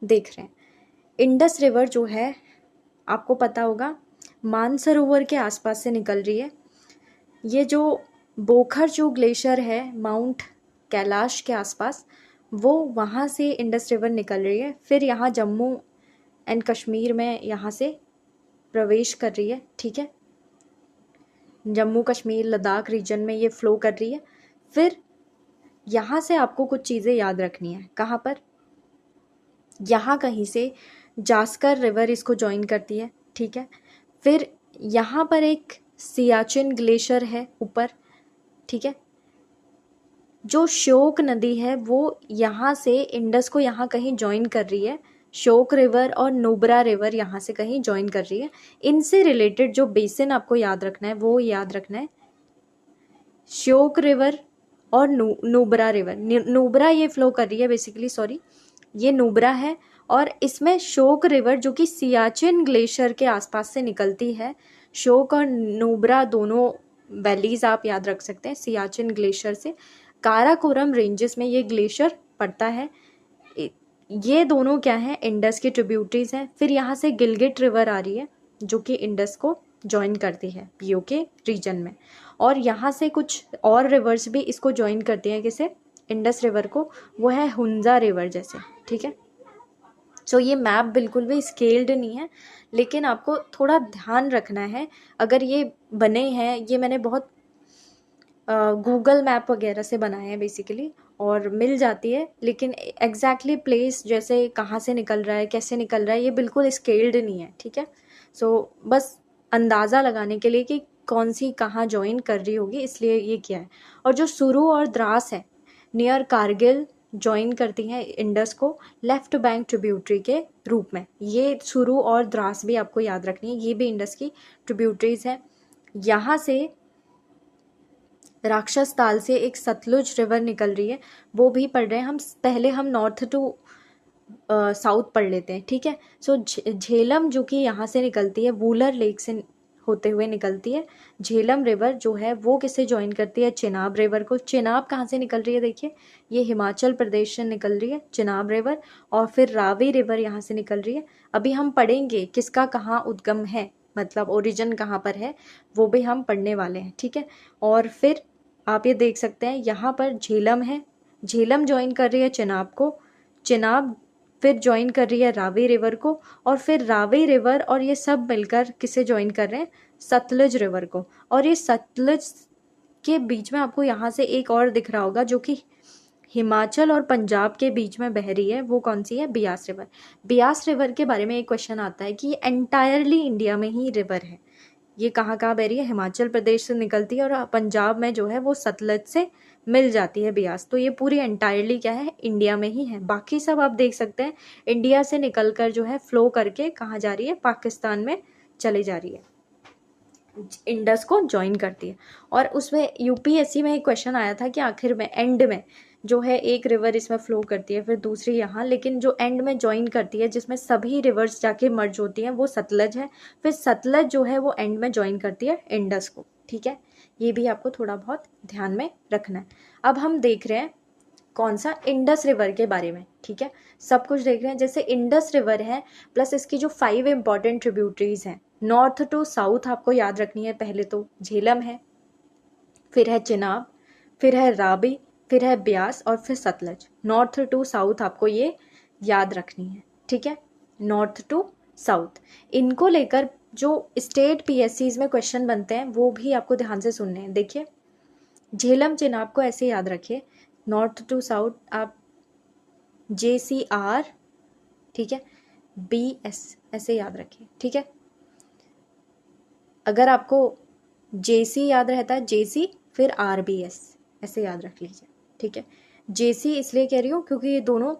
देख रहे हैं, इंडस रिवर जो है आपको पता होगा मानसरोवर के आसपास से निकल रही है। ये जो बोखर जो ग्लेशियर है माउंट कैलाश के आसपास, वो वहाँ से इंडस रिवर निकल रही है, फिर यहाँ जम्मू एंड कश्मीर में यहाँ से प्रवेश कर रही है। ठीक है, जम्मू कश्मीर लद्दाख रीजन में ये फ्लो कर रही है। फिर यहाँ से आपको कुछ चीज़ें याद रखनी है। कहाँ पर? यहाँ कहीं से जास्कर रिवर इसको ज्वाइन करती है। ठीक है, फिर यहाँ पर एक सियाचिन ग्लेशियर है ऊपर। ठीक है, जो श्योक नदी है वो यहाँ से इंडस को यहाँ कहीं ज्वाइन कर रही है। श्योक रिवर और नुब्रा रिवर यहाँ से कहीं ज्वाइन कर रही है। इनसे रिलेटेड जो बेसिन आपको याद रखना है वो याद रखना है, श्योक रिवर और नुब्रा रिवर। नुब्रा ये फ्लो कर रही है बेसिकली, सॉरी ये नुब्रा है, और इसमें श्योक रिवर जो कि सियाचिन ग्लेशियर के आसपास से निकलती है। श्योक और नुब्रा दोनों वैलीज आप याद रख सकते हैं सियाचिन ग्लेशियर से। काराकोरम रेंजेस में ये ग्लेशियर पड़ता है। ये दोनों क्या है? इंडस की ट्रिब्यूटरीज हैं। फिर यहाँ से गिलगिट रिवर आ रही है जो कि इंडस को ज्वाइन करती है पीओके रीजन में, और यहाँ से कुछ और रिवर्स भी इसको ज्वाइन करती हैं। किसे? इंडस रिवर को। वो है हुंजा रिवर जैसे। ठीक है, सो ये मैप बिल्कुल भी स्केल्ड नहीं है, लेकिन आपको थोड़ा ध्यान रखना है। अगर ये बने हैं, ये मैंने बहुत गूगल मैप वगैरह से बनाए हैं बेसिकली, और मिल जाती है, लेकिन एग्जैक्टली प्लेस जैसे कहाँ से निकल रहा है, कैसे निकल रहा है, ये बिल्कुल स्केल्ड नहीं है। ठीक है, सो बस अंदाज़ा लगाने के लिए कि कौन सी कहाँ ज्वाइन कर रही होगी, इसलिए ये किया है। और जो सुरु और द्रास है नियर कारगिल ज्वाइन करती हैं इंडस को लेफ्ट बैंक ट्रिब्यूटरी के रूप में। ये सुरु और द्रास भी आपको याद रखनी है, ये भी इंडस की ट्रिब्यूटरीज हैं। यहाँ से राक्षस ताल से एक सतलुज रिवर निकल रही है, वो भी पढ़ रहे हैं हम। पहले हम नॉर्थ टू साउथ पढ़ लेते हैं। ठीक है, सो झेलम जो कि यहाँ से निकलती है, वूलर लेक से होते हुए निकलती है। झेलम रिवर जो है वो किसे ज्वाइन करती है? चिनाब रिवर को। चिनाब कहाँ से निकल रही है? देखिए, ये हिमाचल प्रदेश से निकल रही है चिनाब रिवर, और फिर रावी रिवर यहाँ से निकल रही है। अभी हम पढ़ेंगे किसका कहाँ उद्गम है, मतलब ओरिजिन कहाँ पर है, वो भी हम पढ़ने वाले हैं। ठीक है, और फिर आप ये देख सकते हैं यहाँ पर झेलम है, झेलम ज्वाइन कर रही है चिनाब को, चिनाब फिर ज्वाइन कर रही है रावी रिवर को, और फिर रावी रिवर और ये सब मिलकर किसे ज्वाइन कर रहे हैं? सतलुज रिवर को। और ये सतलुज के बीच में आपको यहाँ से एक और दिख रहा होगा जो कि हिमाचल और पंजाब के बीच में बह रही है, वो कौन सी है? बियास रिवर। बियास रिवर के बारे में एक क्वेश्चन आता है कि ये एंटायरली इंडिया में ही रिवर है। ये कहाँ कहाँ बह रही है? हिमाचल प्रदेश से निकलती है, और पंजाब में जो है वो सतलज से मिल जाती है बियास। तो ये पूरी एंटायरली क्या है? इंडिया में ही है। बाकी सब आप देख सकते हैं इंडिया से निकलकर जो है फ्लो करके कहाँ जा रही है? पाकिस्तान में चले जा रही है, इंडस को ज्वाइन करती है। और उसमें यूपीएससी में एक क्वेश्चन आया था कि आखिर में एंड में जो है एक रिवर इसमें फ्लो करती है, फिर दूसरी यहाँ, लेकिन जो एंड में ज्वाइन करती है जिसमें सभी रिवर्स जाके मर्ज होती हैं वो सतलज है। फिर सतलज जो है वो एंड में ज्वाइन करती है इंडस को। ठीक है, ये भी आपको थोड़ा बहुत ध्यान में रखना है। अब हम देख रहे हैं कौन सा? इंडस रिवर के बारे में। ठीक है, सब कुछ देख रहे हैं। जैसे इंडस रिवर है प्लस इसकी जो 5 इंपॉर्टेंट ट्रिब्यूटरीज हैं नॉर्थ टू साउथ आपको याद रखनी है। पहले तो झेलम है, फिर है चिनाब, फिर है रावी, फिर है ब्यास, और फिर सतलज। नॉर्थ टू साउथ आपको ये याद रखनी है। ठीक है, नॉर्थ टू साउथ। इनको लेकर जो स्टेट पीएससीज में क्वेश्चन बनते हैं वो भी आपको ध्यान से सुनने हैं। देखिए, झेलम चिनाब को ऐसे याद रखिए, नॉर्थ टू साउथ आप JCR, ठीक है, BS ऐसे याद रखिए। ठीक है, अगर आपको JC याद रहता है, JC फिर RBS ऐसे याद रख लीजिए। ठीक है, JC इसलिए कह रही हूँ क्योंकि ये दोनों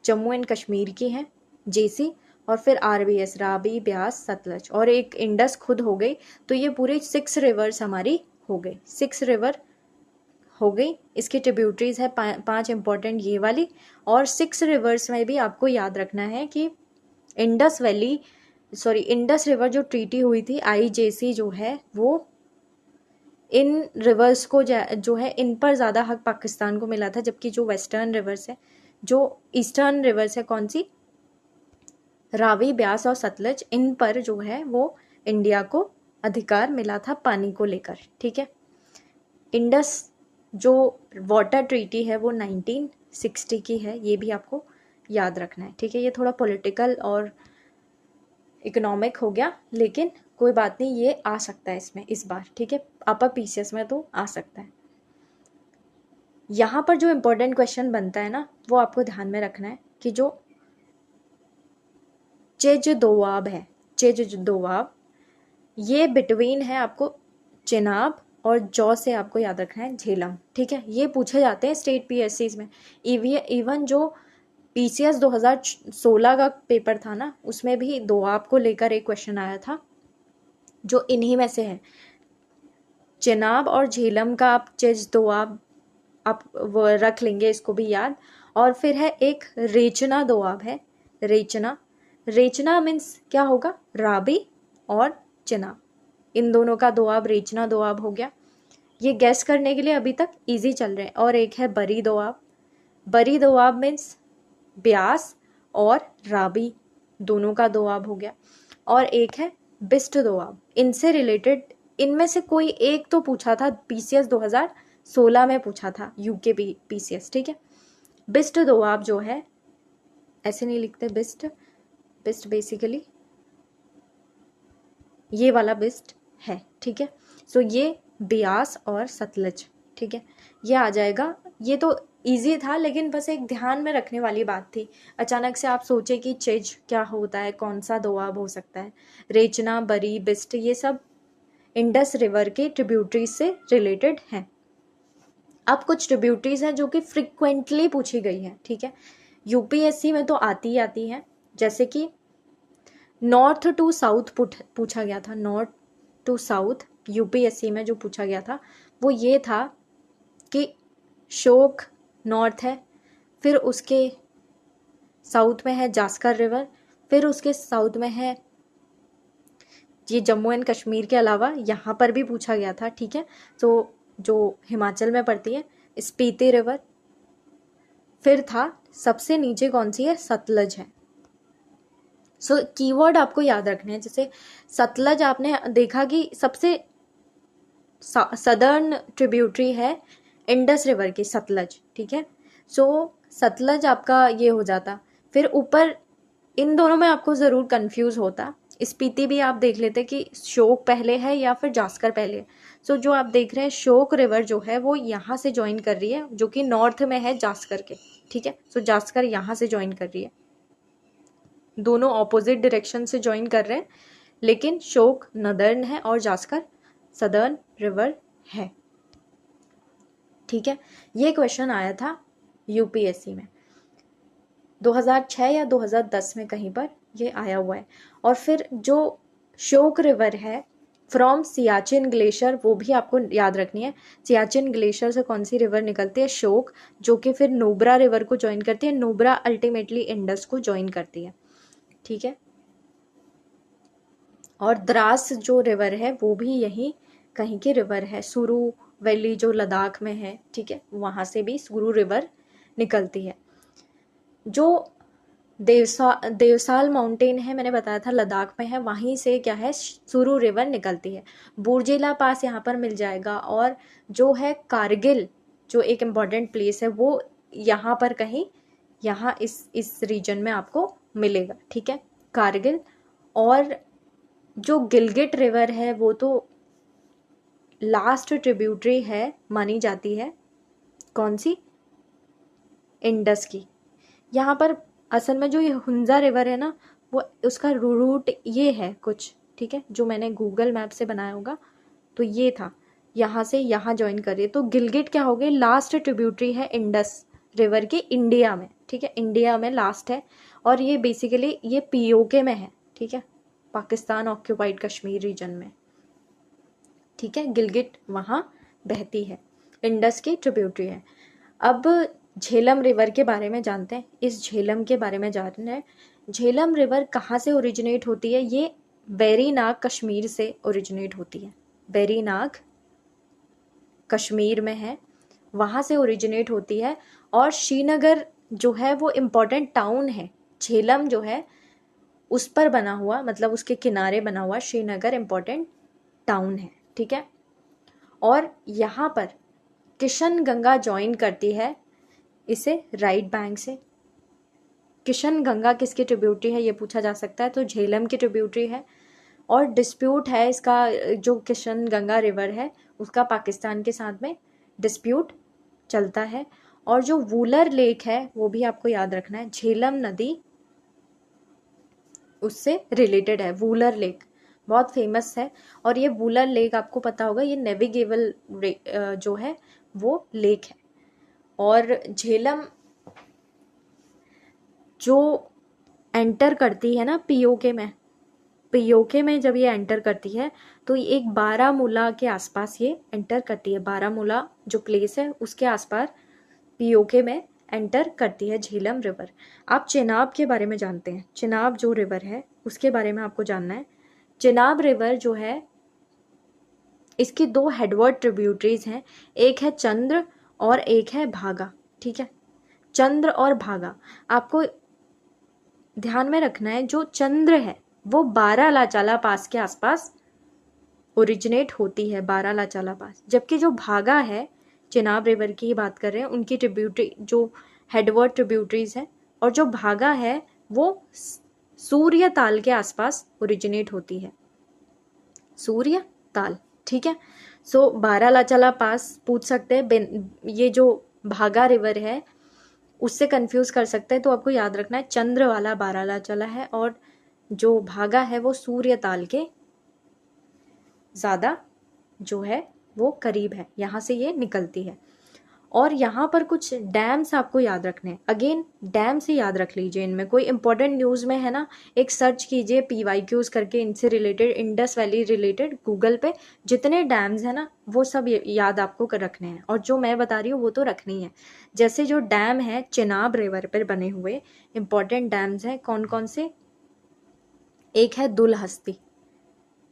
जम्मू एंड कश्मीर की हैं, JC, और फिर RBS रावी ब्यास सतलज, और एक इंडस खुद हो गई। तो ये पूरी 6 रिवर्स हमारी हो गई, 6 रिवर हो गई। इसकी ट्रिब्यूटरीज है 5 इंपॉर्टेंट ये वाली, और 6 रिवर्स में भी आपको याद रखना है कि इंडस वैली इंडस रिवर जो ट्रीटी हुई थी IJC जो है वो इन रिवर्स को जो है इन पर ज़्यादा हक पाकिस्तान को मिला था, जबकि जो वेस्टर्न रिवर्स है, जो ईस्टर्न रिवर्स है, कौन सी? रावी, ब्यास और सतलज, इन पर जो है वो इंडिया को अधिकार मिला था पानी को लेकर, ठीक है। इंडस जो वाटर ट्रीटी है वो 1960 की है, ये भी आपको याद रखना है, ठीक है। ये थोड़ा पॉलिटिकल और इकोनॉमिक हो गया, लेकिन कोई बात नहीं, ये आ सकता है इसमें इस बार, ठीक है। अपर पीसीएस में तो आ सकता है। यहाँ पर जो इम्पोर्टेंट क्वेश्चन बनता है ना, वो आपको ध्यान में रखना है कि जो चेज दोआब है, चेज दोआब, ये बिटवीन है आपको चेनाब और जौ से आपको याद रखना है झेलम, ठीक है। ये पूछे जाते हैं स्टेट पीएससीज में। इवन जो पीसीएस 2016 का पेपर था ना, उसमें भी दोआब को लेकर एक क्वेश्चन आया था, जो इन्हीं में से है। चेनाब और झेलम का आप चेज दोआब आप वो रख लेंगे, इसको भी याद। और फिर है एक रेचना दोआब है, रेचना। रेचना मीन्स क्या होगा, राबी और चेनाब, इन दोनों का दोआब रेचना दोआब हो गया। ये गैस करने के लिए अभी तक इजी चल रहे हैं। और एक है बरी दोआब। बरी दोआब मीन्स ब्यास और राबी दोनों का दोआब हो गया। और एक है बिस्ट दोआब। इनसे रिलेटेड इनमें से कोई एक तो पूछा था पीसीएस 2016 में पूछा था, यूके पीसीएस, ठीक है। बिस्ट दोआब जो है, ऐसे नहीं लिखते बिस्ट, बिस्ट बेसिकली ये वाला बिस्ट है, ठीक है। सो ये ब्यास और सतलज, ठीक है, ये आ जाएगा। ये तो इजी था, लेकिन बस एक ध्यान में रखने वाली बात थी। अचानक से आप सोचे कि चेज क्या होता है, कौन सा दोआब हो सकता है। रेचना, बरी, बिस्ट, ये सब इंडस रिवर के ट्रिब्यूटरीज से रिलेटेड हैं। अब कुछ ट्रिब्यूटरीज हैं जो कि फ्रिक्वेंटली पूछी गई है, ठीक है। यूपीएससी में तो आती ही आती हैं, जैसे कि नॉर्थ टू साउथ पूछा गया था। नॉर्थ टू साउथ यूपीएससी में जो पूछा गया था वो ये था कि शोक नॉर्थ है, फिर उसके साउथ में है जास्कर रिवर, फिर उसके साउथ में है ये जम्मू एंड कश्मीर के अलावा यहाँ पर भी पूछा गया था, ठीक है। तो जो हिमाचल में पड़ती है स्पीति रिवर, फिर था सबसे नीचे कौन सी है, सतलज है। सो कीवर्ड आपको याद रखने हैं। जैसे सतलज आपने देखा कि सबसे सदर्न ट्रिब्यूटरी है इंडस रिवर की, सतलज, ठीक है। सो सतलज आपका ये हो जाता। फिर ऊपर इन दोनों में आपको ज़रूर कंफ्यूज होता। स्पीति भी आप देख लेते कि शोक पहले है या फिर जास्कर पहले है। सो जो आप देख रहे हैं शोक रिवर जो है वो यहाँ से ज्वाइन कर रही है, जो कि नॉर्थ में है जास्कर के, ठीक है। सो जास्कर यहाँ से ज्वाइन कर रही है, दोनों ऑपोजिट डायरेक्शन से ज्वाइन कर रहे हैं, लेकिन शोक नदर्न है और जास्कर सदर्न रिवर है, ठीक है। ये क्वेश्चन आया था यूपीएससी में 2006 या 2010 में कहीं पर ये आया हुआ है। और फिर जो शोक रिवर है फ्रॉम सियाचिन ग्लेशियर, वो भी आपको याद रखनी है। सियाचिन ग्लेशियर से कौन सी रिवर निकलती है, शोक, जो कि फिर नुब्रा रिवर को ज्वाइन करती है। नुब्रा अल्टीमेटली इंडस को ज्वाइन करती है, ठीक है। और द्रास जो रिवर है वो भी यही कहीं की रिवर है, सुरू वैली जो लद्दाख में है, ठीक है, वहाँ से भी सुरू रिवर निकलती है। जो देवसाल माउंटेन है, मैंने बताया था लद्दाख में है, वहीं से क्या है, सुरू रिवर निकलती है। बुर्जिला पास यहाँ पर मिल जाएगा। और जो है कारगिल, जो एक इम्पॉर्टेंट प्लेस है, वो यहाँ पर कहीं यहाँ इस रीजन में आपको मिलेगा, ठीक है, कारगिल। और जो गिलगिट रिवर है वो तो लास्ट ट्रिब्यूटरी है मानी जाती है, कौन सी, इंडस की। यहाँ पर असल में जो ये हुंजा रिवर है ना, वो उसका रूट ये है कुछ, ठीक है, जो मैंने गूगल मैप से बनाया होगा तो ये था, यहाँ से यहाँ ज्वाइन करिए। तो गिलगिट क्या हो गई, लास्ट ट्रिब्यूटरी है इंडस रिवर की इंडिया में, ठीक है, इंडिया में लास्ट है। और ये बेसिकली ये पीओके में है, ठीक है, पाकिस्तान ऑक्यूपाइड कश्मीर रीजन में, ठीक है। गिलगिट वहाँ बहती है, इंडस की ट्रिब्यूटरी है। अब झेलम रिवर के बारे में जानते हैं। इस झेलम के बारे में जानना है, झेलम रिवर कहाँ से ओरिजिनेट होती है। ये वेरीनाग कश्मीर से ओरिजिनेट होती है, वेरीनाग कश्मीर में है, वहाँ से ओरिजिनेट होती है। और श्रीनगर जो है वो इम्पोर्टेंट टाउन है, झेलम जो है उस पर बना हुआ, मतलब उसके किनारे बना हुआ श्रीनगर इम्पोर्टेंट टाउन है, ठीक है। और यहाँ पर किशन गंगा ज्वाइन करती है इसे राइट बैंक से। किशन गंगा किसकी ट्रिब्यूटरी है ये पूछा जा सकता है, तो झेलम की ट्रिब्यूटरी है। और डिस्प्यूट है इसका, जो किशन गंगा रिवर है उसका पाकिस्तान के साथ में डिस्प्यूट चलता है। और जो वूलर लेक है वो भी आपको याद रखना है, झेलम नदी उससे रिलेटेड है। वूलर लेक बहुत फेमस है, और ये वूलर लेक आपको पता होगा ये नेविगेबल जो है वो लेक है। और झेलम जो एंटर करती है ना पीओके में जब ये एंटर करती है तो ये एक बारामूला के आसपास ये एंटर करती है। बारामूला जो प्लेस है उसके आसपास पीओके में एंटर करती है झेलम रिवर। आप चेनाब के बारे में जानते हैं, चेनाब जो रिवर है उसके बारे में आपको जानना है। चेनाब रिवर जो है इसकी दो हेडवर्ड ट्रिब्यूटरीज हैं, एक है चंद्र और एक है भागा, ठीक है। चंद्र और भागा आपको ध्यान में रखना है। जो चंद्र है वो बारालाचाला पास के आसपास ओरिजिनेट होती है, बारालाचाला पास, जबकि जो भागा है चेनाब रिवर की बात कर रहे हैं, उनकी ट्रिब्यूटरी जो हेडवर्ड ट्रिब्यूटरीज है, और जो भागा है वो सूर्य ताल के आसपास ओरिजिनेट होती है, सूर्य ताल, ठीक है। सो बारालाचाला पास पूछ सकते हैं, ये जो भागा रिवर है उससे कंफ्यूज कर सकते हैं, तो आपको याद रखना है चंद्र वाला बारालाचाला है और जो भागा है वो सूर्य ताल के ज़्यादा जो है वो करीब है, यहाँ से ये निकलती है। और यहाँ पर कुछ डैम्स आपको याद रखने हैं, अगेन डैम से याद रख लीजिए। इनमें कोई इंपॉर्टेंट न्यूज़ में है ना, एक सर्च कीजिए PYQs करके, इनसे related, Indus valley related, Google पे जितने डैम्स हैं ना वो सब याद आपको रखने हैं, और जो मैं बता रही हूँ वो तो रखनी है। जैसे जो डैम है चेनाब रिवर पर बने हुए इंपॉर्टेंट डैम्स हैं कौन कौन से, एक है दुलहस्ती,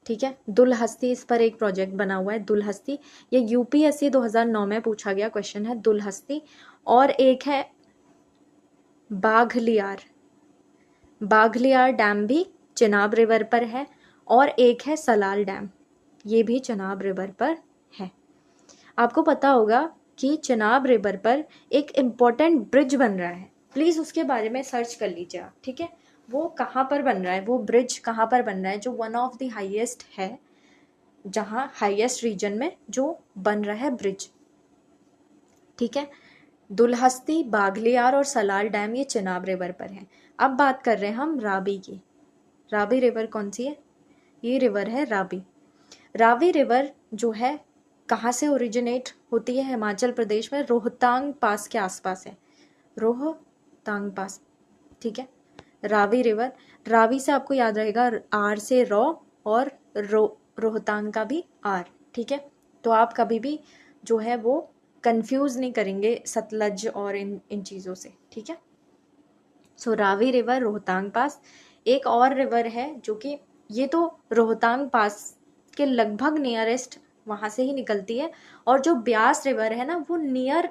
ठीक है। दुलहस्ती, इस पर एक प्रोजेक्ट बना हुआ है दुलहस्ती, ये UPSC 2009 में पूछा गया क्वेश्चन है दुलहस्ती। और एक है बाघलियार, बाघलियार डैम भी चेनाब रिवर पर है। और एक है सलाल डैम, ये भी चेनाब रिवर पर है। आपको पता होगा कि चेनाब रिवर पर एक इम्पोर्टेंट ब्रिज बन रहा है, प्लीज़ उसके बारे में सर्च कर लीजिए आप, ठीक है। वो कहाँ पर बन रहा है, वो ब्रिज कहाँ पर बन रहा है, जो वन ऑफ द हाईएस्ट है, जहाँ हाईएस्ट रीजन में जो बन रहा है ब्रिज, ठीक है। दुलहस्ती, बाघलियार और सलाल डैम ये चेनाब रिवर पर हैं। अब बात कर रहे हैं हम रावी की। रावी रिवर कौन सी है, ये रिवर है रावी। रावी रिवर जो है कहाँ से ओरिजिनेट होती है, हिमाचल प्रदेश में रोहतांग पास के आसपास है, रोहतांग पास, ठीक है। रावी रिवर, रावी से आपको याद रहेगा आर से रॉ, और रोहतांग का भी आर, ठीक है। तो आप कभी भी जो है वो कंफ्यूज नहीं करेंगे सतलज और इन चीज़ों से, ठीक है। सो रावी रिवर रोहतांग पास। एक और रिवर है जो कि ये तो रोहतांग पास के लगभग नियरेस्ट वहाँ से ही निकलती है, और जो ब्यास रिवर है ना वो नियर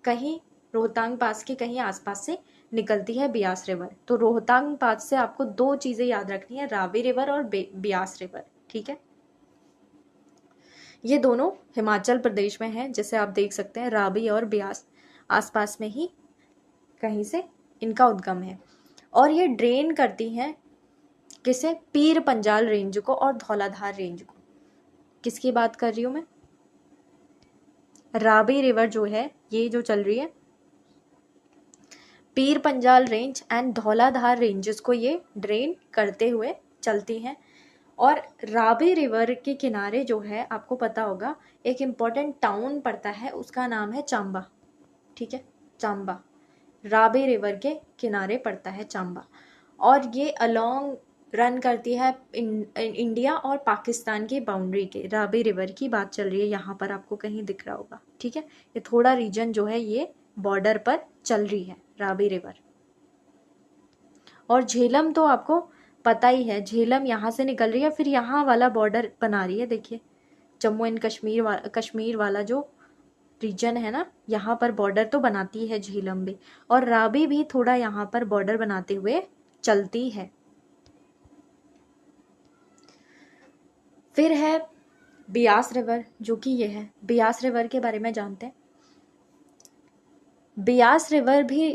कहीं रोहतांग पास के कहीं आसपास से निकलती है ब्यास रिवर। तो रोहतांग पास से आपको दो चीज़ें याद रखनी है, रावी रिवर और ब्यास रिवर, ठीक है। ये दोनों हिमाचल प्रदेश में हैं, जैसे आप देख सकते हैं रावी और ब्यास आसपास में ही कहीं से इनका उद्गम है। और ये ड्रेन करती हैं किसे, पीर पंजाल रेंज को और धौलाधार रेंज को। किसकी बात कर रही हूँ मैं, रावी रिवर जो है ये जो चल रही है Pir Panjal range and Dhauladhar ranges को ये ड्रेन करते हुए चलती हैं। और रावी रिवर के किनारे जो है आपको पता होगा एक इम्पॉर्टेंट टाउन पड़ता है, उसका नाम है चांबा, ठीक है। चांबा रावी रिवर के किनारे पड़ता है चांबा, और ये अलोंग रन करती है इंडिया और पाकिस्तान की बाउंड्री के। रावी रिवर की बात चल रही है, यहाँ पर आपको कहीं दिख रहा होगा, ठीक है। ये थोड़ा रीजन जो है ये बॉर्डर पर चल रही है रावी रिवर। और झेलम तो आपको पता ही है, झेलम यहाँ से निकल रही है, फिर यहाँ वाला बॉर्डर बना रही है, देखिए जम्मू एंड कश्मीर वाला जो रीजन है ना, यहाँ पर बॉर्डर तो बनाती है झेलम भी, और रावी भी थोड़ा यहाँ पर बॉर्डर बनाते हुए चलती है। फिर है बियास रिवर, जो कि ये है। बियास रिवर के बारे में जानते हैं। बियास रिवर भी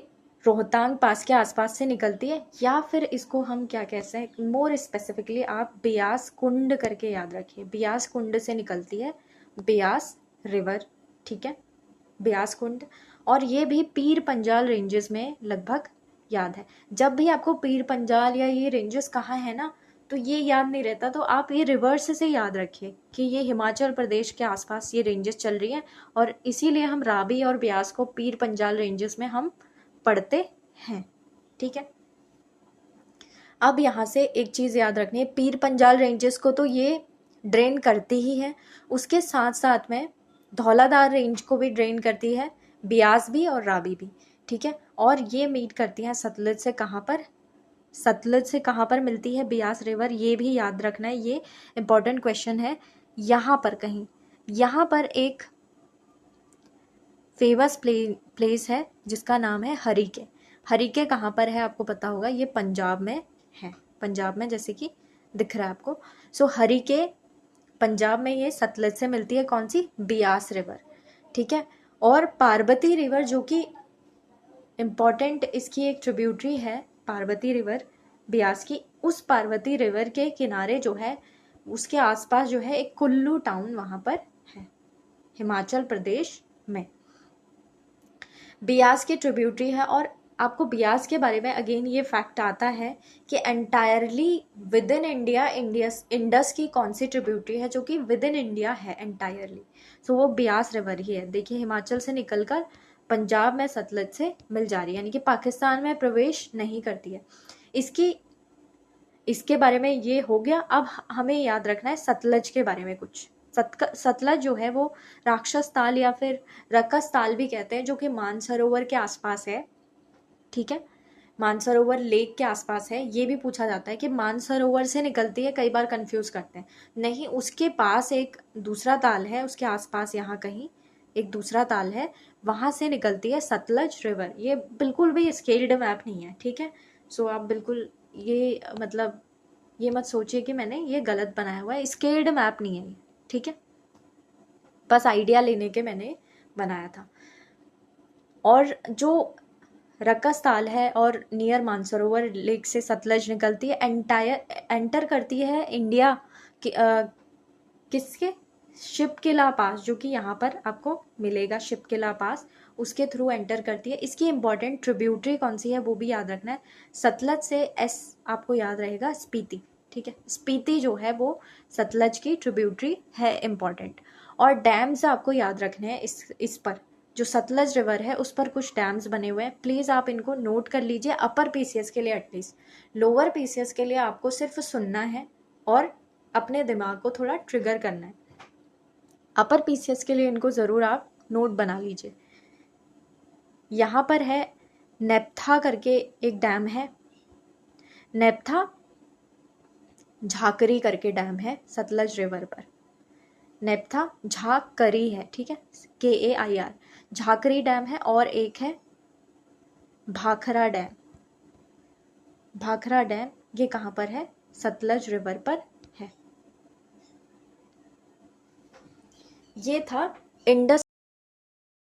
रोहतांग पास के आसपास से निकलती है, या फिर इसको हम क्या कहते हैं, मोर स्पेसिफिकली आप बियास कुंड करके याद रखिए। बियास कुंड से निकलती है बियास रिवर, ठीक है, बियास कुंड। और ये भी पीर पंजाल रेंजेस में लगभग याद है। जब भी आपको पीर पंजाल या ये रेंजेस कहाँ है ना, तो ये याद नहीं रहता, तो आप ये रिवर्स से याद रखिए कि ये हिमाचल प्रदेश के आसपास ये रेंजेस चल रही हैं, और इसीलिए हम रावी और ब्यास को पीर पंजाल रेंजेस में हम पढ़ते हैं, ठीक है। अब यहाँ से एक चीज़ याद रखनी है, पीर पंजाल रेंजेस को तो ये ड्रेन करती ही है, उसके साथ साथ में धौलाधार रेंज को भी ड्रेन करती है, ब्यास भी और रावी भी, ठीक है। और ये मीट करती हैं सतलज से कहाँ पर, सतलज से कहाँ पर मिलती है ब्यास रिवर, ये भी याद रखना है, ये इंपॉर्टेंट क्वेश्चन है। यहाँ पर कहीं, यहाँ पर एक फेमस प्लेस है जिसका नाम है हरिके। हरिके कहाँ पर है आपको पता होगा, ये पंजाब में है, पंजाब में जैसे कि दिख रहा है आपको। सो हरिके पंजाब में, ये सतलज से मिलती है, कौन सी, बियास रिवर, ठीक है। और पार्वती रिवर जो कि इम्पॉर्टेंट, इसकी एक ट्रिब्यूटरी है पार्वती रिवर ब्यास की, उस पार्वती रिवर के किनारे जो है उसके आसपास जो है एक कुल्लू टाउन वहाँ पर है, हिमाचल प्रदेश में। ब्यास की ट्रिब्यूटरी है। और आपको ब्यास के बारे में अगेन ये फैक्ट आता है कि entirely with in India, Indus की कौन सी ट्रिब्यूटरी है जो कि विद इन इंडिया है एंटायरली, सो वो ब्यास रिवर ही है। देखिए हिमाचल से निकलकर पंजाब में सतलज से मिल जा रही है, यानी कि पाकिस्तान में प्रवेश नहीं करती है। इसके बारे में ये हो गया। अब हमें याद रखना है सतलज के बारे में कुछ। सतलज जो है वो राक्षस ताल या फिर रकस ताल भी कहते हैं, जो कि मानसरोवर के आसपास है, ठीक है, मानसरोवर लेक के आसपास है। ये भी पूछा जाता है कि मानसरोवर से निकलती है, कई बार कंफ्यूज करते हैं, नहीं, उसके पास एक दूसरा ताल है, उसके आसपास यहाँ कहीं एक दूसरा ताल है, वहां से निकलती है सतलज रिवर। ये बिल्कुल भी स्केल्ड मैप नहीं है, ठीक है। सो आप बिल्कुल ये मतलब ये मत सोचिए कि मैंने ये गलत बनाया हुआ है, स्केल्ड मैप नहीं है ये, ठीक है, बस आइडिया लेने के मैंने बनाया था। और जो रक्कस ताल है और नियर मानसरोवर लेक से सतलज निकलती है, एंटर करती है इंडिया किसके, शिपकिला पास, जो कि यहाँ पर आपको मिलेगा शिपकिला पास, उसके थ्रू एंटर करती है। इसकी इंपॉर्टेंट ट्रिब्यूटरी कौन सी है वो भी याद रखना है। सतलज से एस आपको याद रहेगा, स्पीति, ठीक है, स्पीति जो है वो सतलज की ट्रिब्यूटरी है इंपॉर्टेंट। और डैम्स आपको याद रखने हैं इस पर, जो सतलज रिवर है उस पर कुछ डैम्स बने हुए हैं, प्लीज़ आप इनको नोट कर लीजिए अपर पीसीएस के लिए एटलीस्ट। लोअर पीसीएस के लिए आपको सिर्फ सुनना है और अपने दिमाग को थोड़ा ट्रिगर करना है। अपर पीसीएस के लिए इनको ज़रूर आप नोट बना लीजिए। यहाँ पर है नेप्था करके एक डैम है, नेप्था झाकरी करके डैम है सतलज रिवर पर, नेप्था झाकरी है, ठीक है, KAIR, झाकरी डैम है। और एक है भाखरा डैम, भाखरा डैम ये कहाँ पर है, सतलज रिवर पर है। ये था इंडस